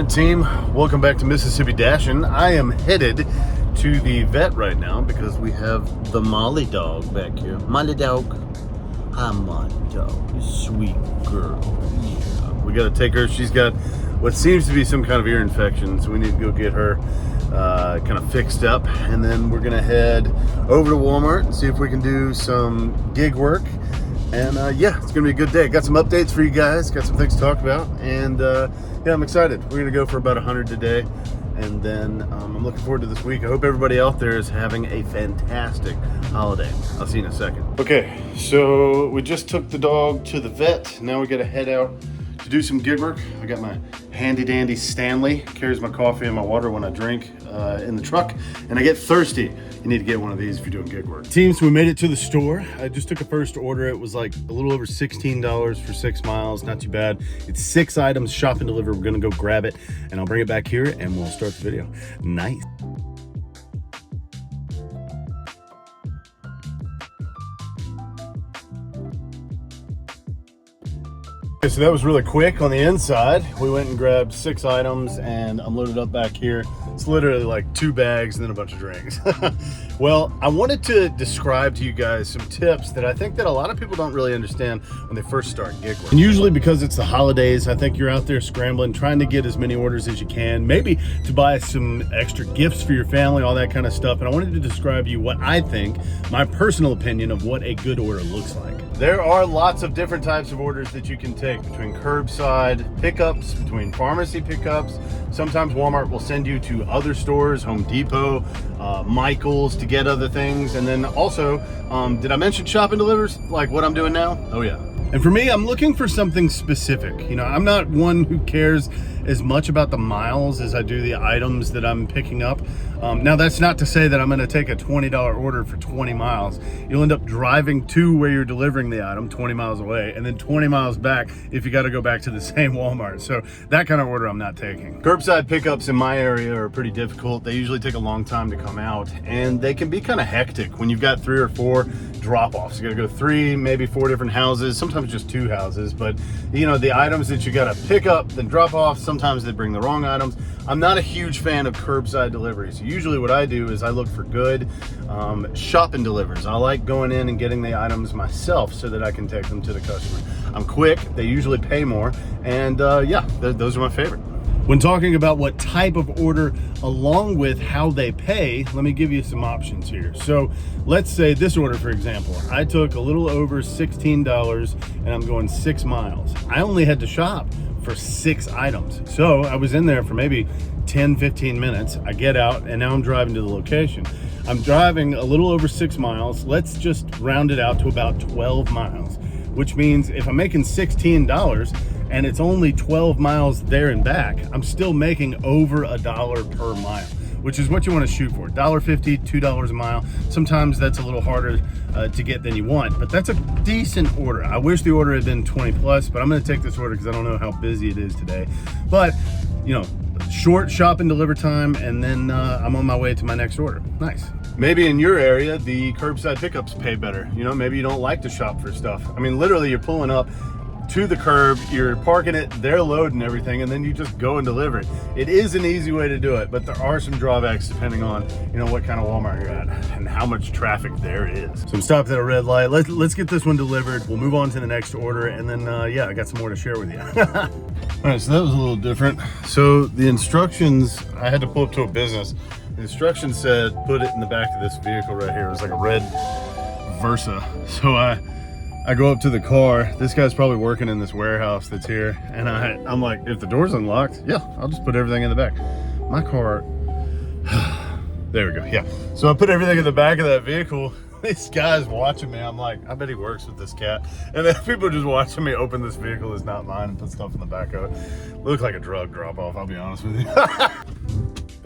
Team, welcome back to Mississippi Dashin'. I am headed to the vet right now because we have the Molly dog back here. Molly dog. Hi, Molly dog. Sweet girl. Yeah. We got to take her. She's got what seems to be some kind of ear infection, so we need to go get her kind of fixed up. And then we're going to head over to Walmart and see if we can do some gig work. And yeah, it's going to be a good day. Got some updates for you guys. Got some things to talk about. And yeah, I'm excited. We're going to go for about 100 today. And then I'm looking forward to this week. I hope everybody out there is having a fantastic holiday. I'll see you in a second. Okay, so we just took the dog to the vet. Now we got to head out to do some gig work. I got my handy dandy Stanley. Carries my coffee and my water when I drink in the truck. And I get thirsty. You need to get one of these if you're doing gig work. Team, so we made it to the store. I just took a first order. It was like a little over $16 for 6 miles. Not too bad. It's 6 items, shop and deliver. We're gonna go grab it and I'll bring it back here and we'll start the video. Nice. Okay, so that was really quick on the inside. We went and grabbed 6 items and I'm loaded up back here. It's literally like 2 bags and then a bunch of drinks. Well, I wanted to describe to you guys some tips that I think that a lot of people don't really understand when they first start gig work. And usually because it's the holidays, I think you're out there scrambling, trying to get as many orders as you can, maybe to buy some extra gifts for your family, all that kind of stuff. And I wanted to describe to you what I think, my personal opinion of what a good order looks like. There are lots of different types of orders that you can take, between curbside pickups, between pharmacy pickups. Sometimes Walmart will send you to other stores, Home Depot, Michael's, to get other things. And then also, did I mention shop and delivers, like what I'm doing now? Oh yeah. And for me, I'm looking for something specific. You know, I'm not one who cares as much about the miles as I do the items that I'm picking up. Now, that's not to say that I'm going to take a $20 order for 20 miles. You'll end up driving to where you're delivering the item 20 miles away and then 20 miles back if you got to go back to the same Walmart. So that kind of order I'm not taking. Curbside pickups in my area are pretty difficult. They usually take a long time to come out and they can be kind of hectic when you've got 3 or 4 drop-offs. You got to go 3, maybe 4 different houses, sometimes just 2 houses. But you know, the items that you got to pick up, then drop off, sometimes they bring the wrong items. I'm not a huge fan of curbside deliveries. Usually what I do is I look for good shop and delivers. I like going in and getting the items myself so that I can take them to the customer. I'm quick, they usually pay more, and yeah, those are my favorite. When talking about what type of order along with how they pay, let me give you some options here. So let's say this order, for example, I took a little over $16 and I'm going 6 miles. I only had to shop for 6 items. So I was in there for maybe 10-15 minutes. I get out and now I'm driving to the location. I'm driving a little over 6 miles. Let's just round it out to about 12 miles, which means if I'm making $16 and it's only 12 miles there and back, I'm still making over $1 per mile, which is what you want to shoot for. $1.50, $2 a mile. Sometimes that's a little harder to get than you want, but that's a decent order. I wish the order had been 20 plus, but I'm going to take this order because I don't know how busy it is today. But you know, short shop and deliver time, and then I'm on my way to my next order. Nice. Maybe in your area, the curbside pickups pay better. You know, maybe you don't like to shop for stuff. I mean, literally you're pulling up to the curb, you're parking it, they're loading everything, and then you just go and deliver it. It is an easy way to do it, but there are some drawbacks depending on, you know, what kind of Walmart you're at and how much traffic there is. So I'm stopped at a red light. Let's get this one delivered. We'll move on to the next order, and then yeah, I got some more to share with you. All right, so that was a little different. So the instructions, I had to pull up to a business. The instructions said put it in the back of this vehicle right here. It was like a red Versa. So I go up to the car. This guy's probably working in this warehouse that's here. And I'm like, if the door's unlocked, yeah, I'll just put everything in the back. My car, there we go, yeah. So I put everything in the back of that vehicle. This guy's watching me. I'm like, I bet he works with this cat. And then people just watching me open this vehicle that's not mine and put stuff in the back of it. Look like a drug drop-off, I'll be honest with you.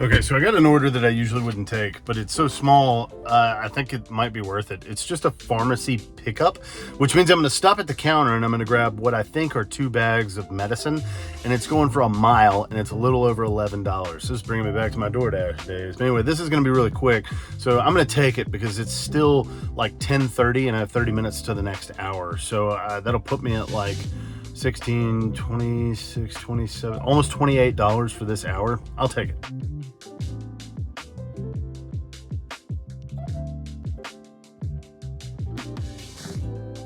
Okay, so I got an order that I usually wouldn't take, but it's so small, I think it might be worth it. It's just a pharmacy pickup, which means I'm gonna stop at the counter and I'm gonna grab what I think are 2 bags of medicine, and it's going for a mile, and it's a little over $11. So this is bringing me back to my DoorDash days. But anyway, this is gonna be really quick, so I'm gonna take it because it's still like 10:30 and I have 30 minutes to the next hour. So that'll put me at like $16, $26, $27, almost $28 for this hour. I'll take it.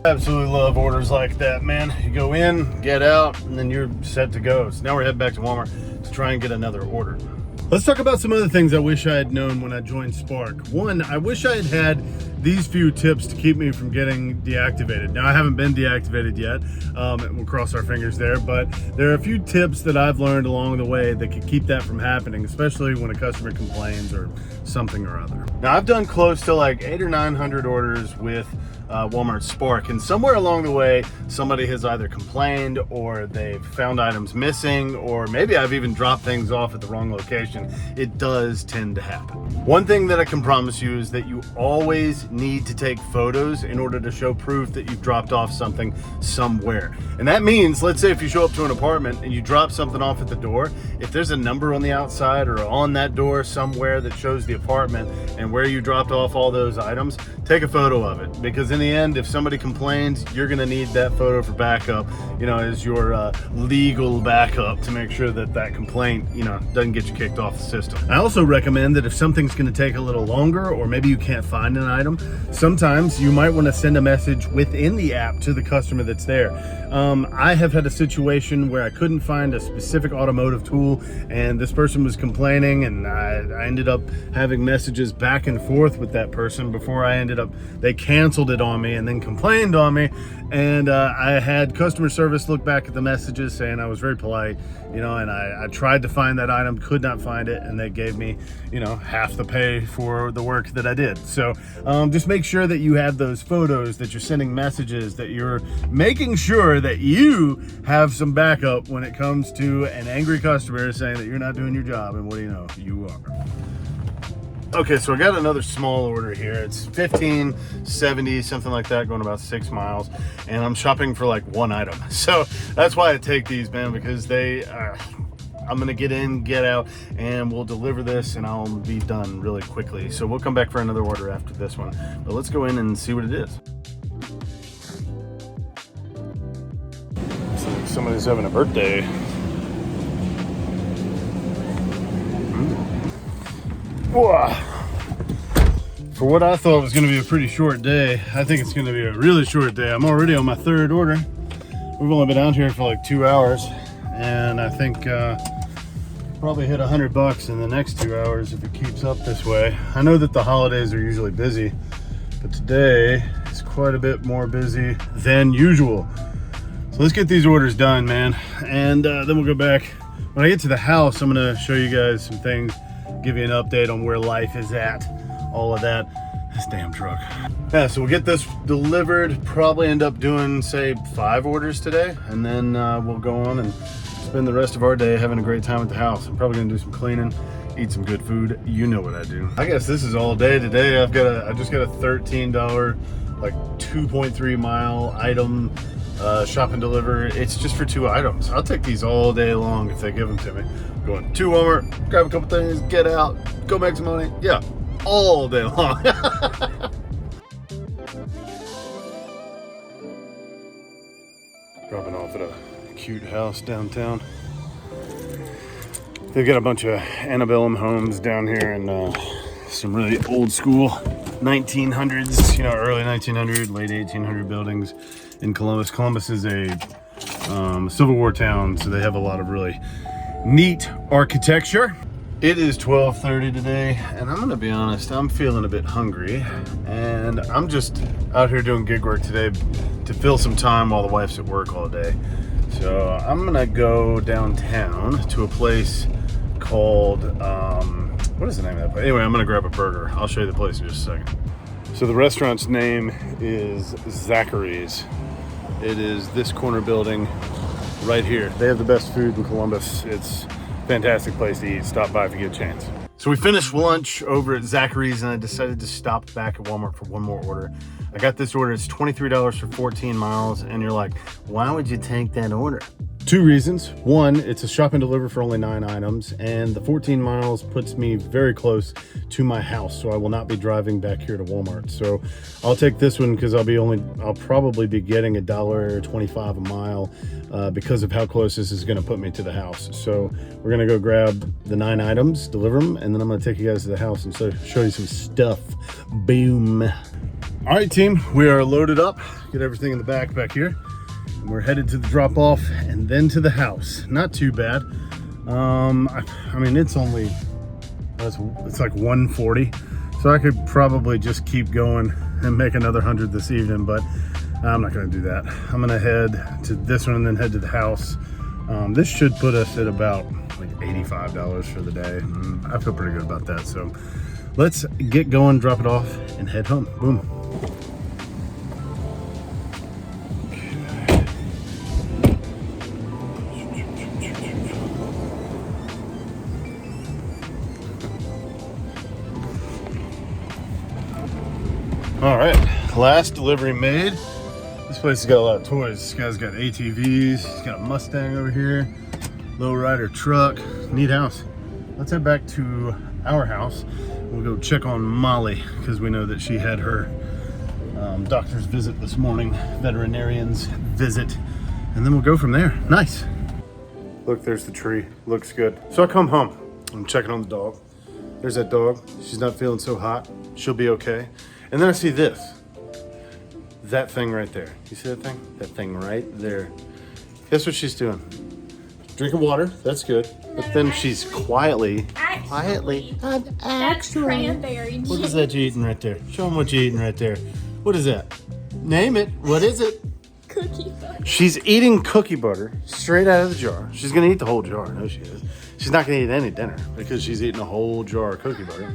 Absolutely love orders like that, man. You go in, get out, and then you're set to go. So now we're heading back to Walmart to try and get another order. Let's talk about some other things I wish I had known when I joined Spark. One, I wish I had these few tips to keep me from getting deactivated. Now, I haven't been deactivated yet. We'll cross our fingers there, but there are a few tips that I've learned along the way that could keep that from happening, especially when a customer complains or something or other. Now, I've done close to like 800 or 900 orders with Walmart Spark, and somewhere along the way somebody has either complained or they've found items missing, or maybe I've even dropped things off at the wrong location. It does tend to happen. One thing that I can promise you is that you always need to take photos in order to show proof that you've dropped off something somewhere. And that means, let's say if you show up to an apartment and you drop something off at the door, if there's a number on the outside or on that door somewhere that shows the apartment and where you dropped off all those items, take a photo of it, because in the end, if somebody complains, you're gonna need that photo for backup, as your legal backup to make sure that that complaint, doesn't get you kicked off the system. I also recommend that if something's gonna take a little longer, or maybe you can't find an item, sometimes you might wanna send a message within the app to the customer that's there. I have had a situation where I couldn't find a specific automotive tool, and this person was complaining, and I ended up having messages back and forth with that person before they canceled it on me and then complained on me. And I had customer service look back at the messages saying I was very polite, and I tried to find that item, could not find it, and they gave me, half the pay for the work that I did. So just make sure that you have those photos, that you're sending messages, that you're making sure that you have some backup when it comes to an angry customer saying that you're not doing your job, and what do you know, you are. Okay, so I got another small order here. It's $15.70, something like that, going about 6 miles, and I'm shopping for like one item. So that's why I take these, man, because I'm gonna get in, get out, and we'll deliver this, and I'll be done really quickly. So we'll come back for another order after this one. But let's go in and see what it is. Looks like somebody's having a birthday. For what I thought was going to be a pretty short day, I think it's going to be a really short day. I'm already on my third order. We've only been out here for like 2 hours, and I think probably hit $100 in the next 2 hours if it keeps up this way. I know that the holidays are usually busy, but today is quite a bit more busy than usual. So let's get these orders done, man, and then we'll go back. When I get to the house, I'm going to show you guys some things, give you an update on where life is at, all of that. This damn truck. Yeah, so we'll get this delivered, probably end up doing, say, 5 orders today, and then we'll go on and spend the rest of our day having a great time at the house. I'm probably gonna do some cleaning, eat some good food. You know what I do. I guess this is all day today. I just got a $13, like 2.3 mile item shop and deliver. It's just for 2 items. I'll take these all day long if they give them to me. Going to Walmart, grab a couple things, get out, go make some money. Yeah, all day long. Dropping off at a cute house downtown. They've got a bunch of antebellum homes down here, and some really old school 1900s, early 1900, late 1800 buildings in Columbus. Columbus is a Civil War town, so they have a lot of really neat architecture. It is 12:30 today, and I'm gonna be honest, I'm feeling a bit hungry, and I'm just out here doing gig work today to fill some time while the wife's at work all day. So I'm gonna go downtown to a place called, what is the name of that place? Anyway, I'm gonna grab a burger. I'll show you the place in just a second. So the restaurant's name is Zachary's. It is this corner building right here. They have the best food in Columbus. It's a fantastic place to eat. Stop by if you get a chance. So we finished lunch over at Zachary's, and I decided to stop back at Walmart for one more order. I got this order. It's $23 for 14 miles, and you're like, why would you take that order? Two reasons. One, it's a shop and deliver for only 9 items, and the 14 miles puts me very close to my house, so I will not be driving back here to Walmart. So I'll take this one because I'll probably be getting $1.25 a mile because of how close this is going to put me to the house. So we're going to go grab the 9 items, deliver them, and then I'm going to take you guys to the house and show you some stuff. Boom. All right, team, we are loaded up. Get everything in the back here. We're headed to the drop off and then to the house. Not too bad. I mean, it's like 1:40, so I could probably just keep going and make another 100 this evening, but I'm not gonna do that. I'm gonna head to this one and then head to the house. This should put us at about like $85 for the day. I feel pretty good about that. So let's get going, drop it off, and head home. Boom. All right, last delivery made. This place has got a lot of toys. This guy's got ATVs, he's got a Mustang over here, lowrider truck, neat house. Let's head back to our house. We'll go check on Molly because we know that she had her doctor's visit this morning, veterinarian's visit, and then we'll go from there. Nice. Look, there's the tree, looks good. So I come home, I'm checking on the dog. There's that dog, she's not feeling so hot, she'll be okay. And then I see this, that thing right there. You see that thing? That thing right there. Guess what she's doing? Drinking water, that's good. But then she's quietly. That's cranberry juice. What is that you eating right there? Show them what you're eating right there. What is that? Name it, what is it? Cookie butter. She's eating cookie butter straight out of the jar. She's gonna eat the whole jar, I know she is. She's not gonna eat any dinner because she's eating a whole jar of cookie butter.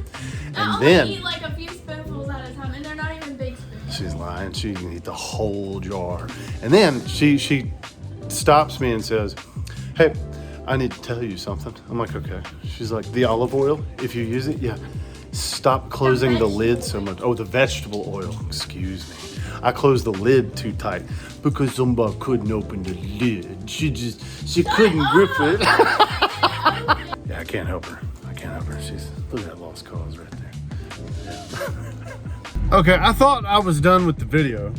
And then eat like a few spoonfuls at a time, and they're not even big spoons. she's lying. She can eat the whole jar. And then she stops me and says, "Hey, I need to tell you something." I'm like, "Okay." She's like, "The olive oil, if you use it, yeah, stop closing the lid so much." Oh, the vegetable oil. Excuse me. I closed the lid too tight because somebody couldn't open the lid. She couldn't grip it. Yeah, I can't help her. She's, look at that lost cause right there. Yeah. Okay, I thought I was done with the video,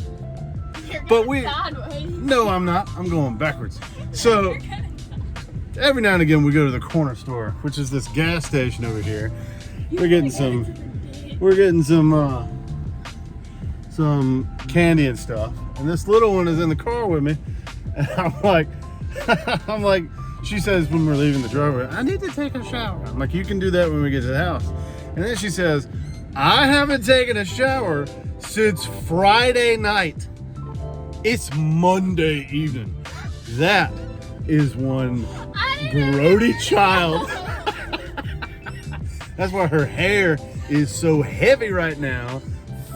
but no, I'm not. I'm going backwards. So every now and again we go to the corner store, which is this gas station over here. We're getting some candy and stuff, and this little one is in the car with me, and I'm like, she says when we're leaving the driveway, "I need to take a shower." I'm like, "You can do that when we get to the house." And then she says, "I haven't taken a shower since Friday night. It's Monday evening." That is one grody child. That's why her hair is so heavy right now,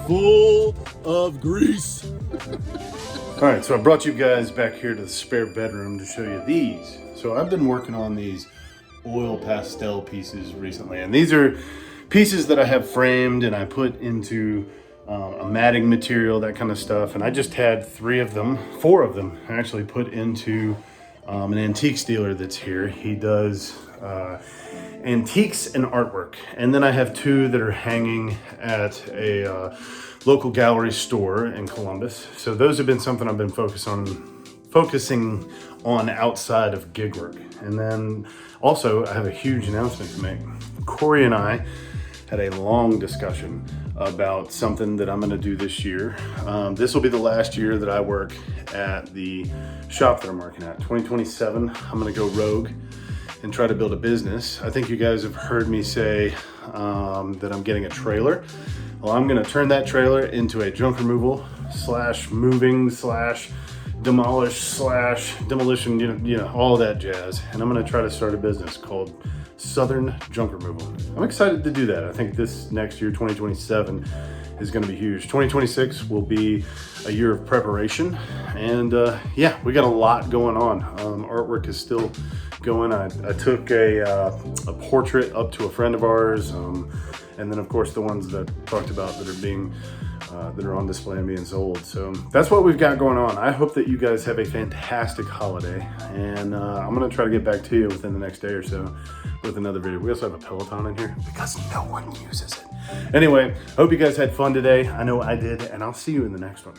full of grease. All right, so I brought you guys back here to the spare bedroom to show you these. So I've been working on these oil pastel pieces recently, and these are pieces that I have framed and I put into a matting material, that kind of stuff. And I just had 4 of them actually put into an antiques dealer that's here. He does antiques and artwork. And then I have 2 that are hanging at a local gallery store in Columbus. So those have been something I've been focusing on outside of gig work. And then also I have a huge announcement to make. Corey and I had a long discussion about something that I'm gonna do this year. This will be the last year that I work at the shop that I'm working at. 2027, I'm gonna go rogue and try to build a business. I think you guys have heard me say that I'm getting a trailer. Well, I'm gonna turn that trailer into a junk removal / moving / demolish / demolition, you know, all that jazz. And I'm gonna try to start a business called Southern Junk Removal. I'm excited to do that. I think this next year, 2027, is gonna be huge. 2026 will be a year of preparation. And yeah, we got a lot going on. Artwork is still going. I took a portrait up to a friend of ours. And then of course the ones that I talked about that are being that are on display and being sold. So that's what we've got going on. I hope that you guys have a fantastic holiday, and I'm gonna try to get back to you within the next day or so with another video. We also have a Peloton in here because no one uses it. Anyway, hope you guys had fun today. I know I did, and I'll see you in the next one.